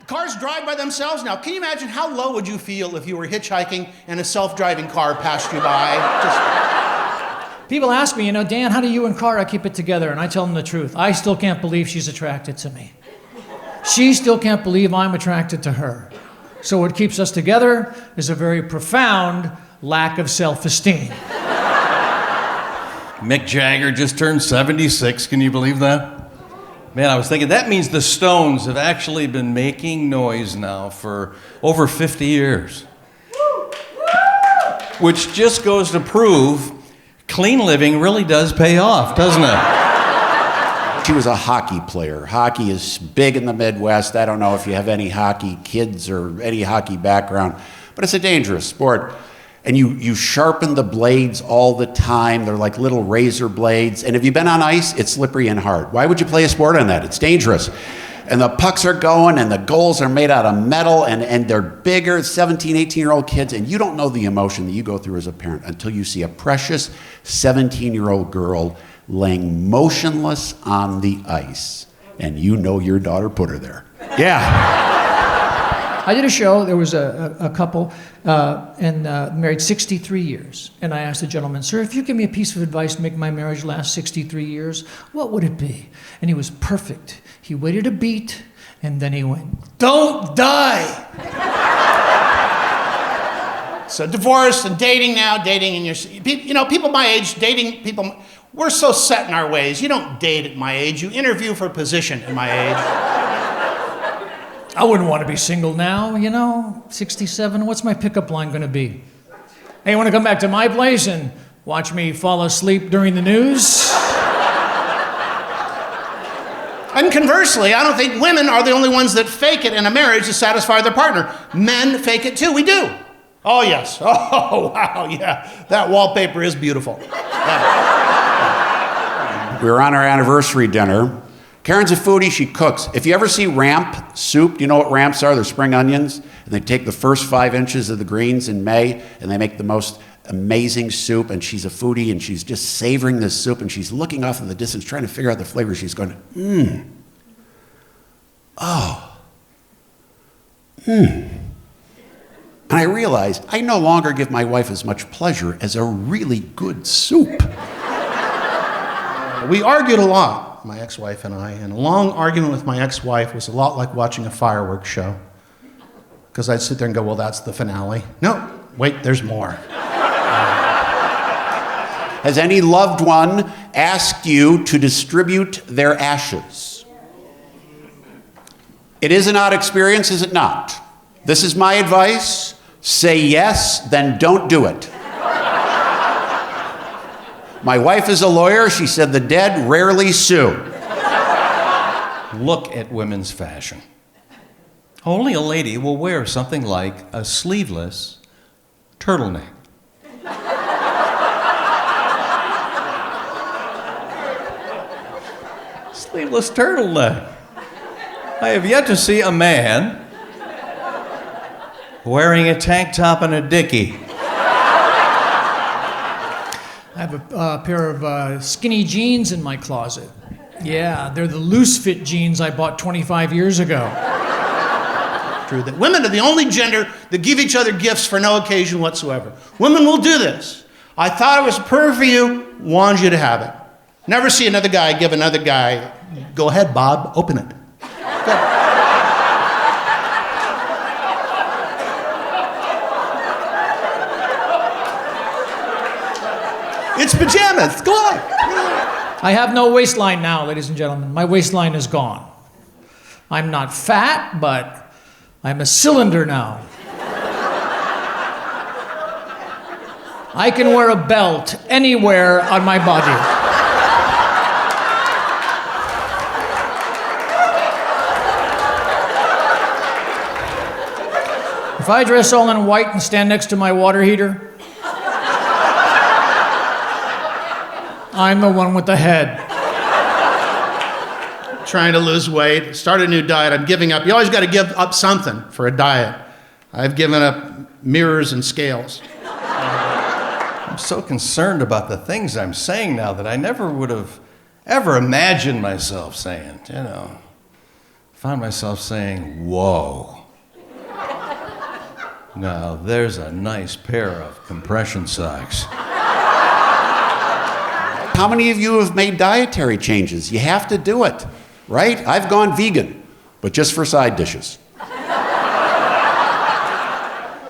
Cars drive by themselves now. Can you imagine how low would you feel if you were hitchhiking and a self-driving car passed you by? People ask me, Dan, how do you and Cara keep it together? And I tell them the truth. I still can't believe she's attracted to me. She still can't believe I'm attracted to her. So what keeps us together is a very profound lack of self-esteem. Mick Jagger just turned 76. Can you believe that? Man, I was thinking, that means the Stones have actually been making noise now for over 50 years. Which just goes to prove clean living really does pay off, doesn't it? She was a hockey player. Hockey is big in the Midwest. I don't know if you have any hockey kids or any hockey background, but it's a dangerous sport. And you sharpen the blades all the time. They're like little razor blades. And if you've been on ice, it's slippery and hard. Why would you play a sport on that? It's dangerous. And the pucks are going, and the goals are made out of metal, and they're bigger, 17, 18-year-old kids, and you don't know the emotion that you go through as a parent until you see a precious 17-year-old girl laying motionless on the ice, and you know your daughter put her there. Yeah. I did a show, there was a couple, and married 63 years. And I asked the gentleman, sir, if you give me a piece of advice to make my marriage last 63 years, what would it be? And he was perfect. He waited a beat, and then he went, don't die! So divorce and dating now, dating in your... people my age, dating people... We're so set in our ways. You don't date at my age. You interview for a position at my age. I wouldn't want to be single now, 67. What's my pickup line going to be? Hey, you want to come back to my place and watch me fall asleep during the news? And conversely, I don't think women are the only ones that fake it in a marriage to satisfy their partner. Men fake it too. We do. Oh, yes. Oh, wow, yeah. That wallpaper is beautiful. Yeah. We were on our anniversary dinner. Karen's a foodie, she cooks. If you ever see ramp soup, do you know what ramps are? They're spring onions, and they take the first 5 inches of the greens in May, and they make the most amazing soup, and she's a foodie, and she's just savoring this soup, and she's looking off in the distance, trying to figure out the flavor. She's going, And I realized I no longer give my wife as much pleasure as a really good soup. We argued a lot, my ex-wife and I, and a long argument with my ex-wife was a lot like watching a fireworks show. Because I'd sit there and go, well, that's the finale. No, wait, there's more. Has any loved one asked you to distribute their ashes? It is an odd experience, is it not? This is my advice. Say yes, then don't do it. My wife is a lawyer. She said the dead rarely sue. Look at women's fashion. Only a lady will wear something like a sleeveless turtleneck. Sleeveless turtleneck. I have yet to see a man wearing a tank top and a dickie. I have a pair of skinny jeans in my closet. Yeah, they're the loose fit jeans I bought 25 years ago. True that women are the only gender that give each other gifts for no occasion whatsoever. Women will do this. I thought it was perfect for you, wanted you to have it. Never see another guy give another guy, go ahead, Bob, open it. It's pajamas, go on. I have no waistline now, ladies and gentlemen. My waistline is gone. I'm not fat, but I'm a cylinder now. I can wear a belt anywhere on my body. If I dress all in white and stand next to my water heater, I'm the one with the head. Trying to lose weight, start a new diet. I'm giving up. You always got to give up something for a diet. I've given up mirrors and scales. I'm so concerned about the things I'm saying now that I never would have ever imagined myself saying, found myself saying, whoa. Now, there's a nice pair of compression socks. How many of you have made dietary changes? You have to do it, right? I've gone vegan, but just for side dishes.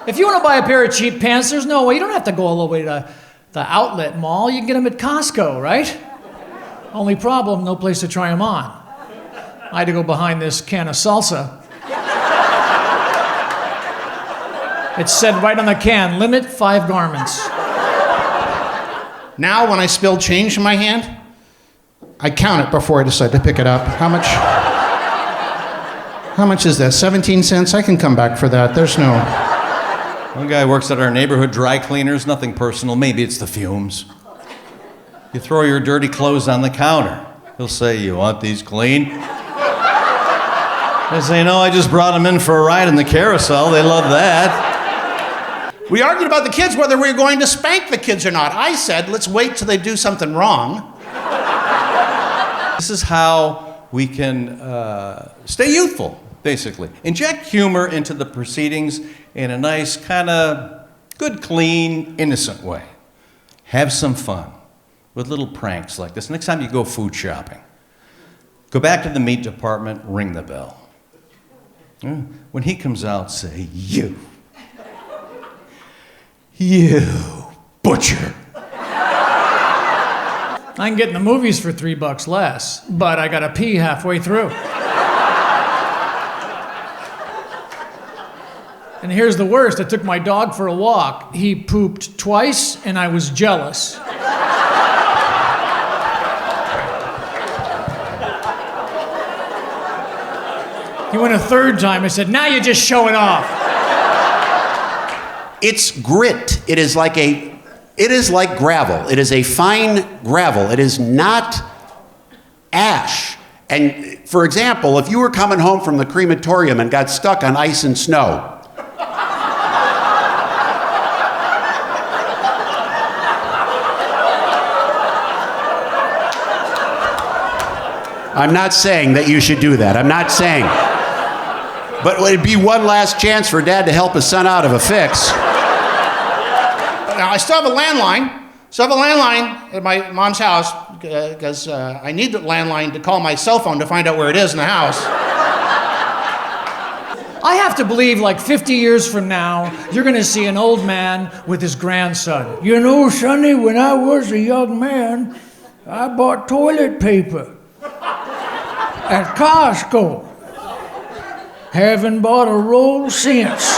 If you want to buy a pair of cheap pants, there's no way. You don't have to go all the way to the outlet mall. You can get them at Costco, right? Only problem, no place to try them on. I had to go behind this can of salsa. It said right on the can, limit 5 garments. Now, when I spill change in my hand, I count it before I decide to pick it up. How much is that? 17 cents? I can come back for that. There's no... One guy works at our neighborhood dry cleaners, nothing personal, maybe it's the fumes. You throw your dirty clothes on the counter. He'll say, you want these clean? I say, no, I just brought them in for a ride in the carousel. They love that. We argued about the kids, whether we were going to spank the kids or not. I said, let's wait till they do something wrong. This is how we can stay youthful, basically. Inject humor into the proceedings in a nice, kind of good, clean, innocent way. Have some fun with little pranks like this. Next time you go food shopping, go back to the meat department, ring the bell. When he comes out, say, you butcher. I can get in the movies for $3 less, but I gotta pee halfway through. And here's the worst, I took my dog for a walk. He pooped twice, and I was jealous. He went a third time, I said, now you're just showing off. It's grit. It is like gravel. It is a fine gravel. It is not ash. And for example, if you were coming home from the crematorium and got stuck on ice and snow, I'm not saying that you should do that. I'm not saying. But it'd be one last chance for Dad to help his son out of a fix. Now, I still have a landline. At my mom's house because I need the landline to call my cell phone to find out where it is in the house. I have to believe like 50 years from now, you're gonna see an old man with his grandson. You know, Sonny, when I was a young man, I bought toilet paper at Costco. Haven't bought a roll since.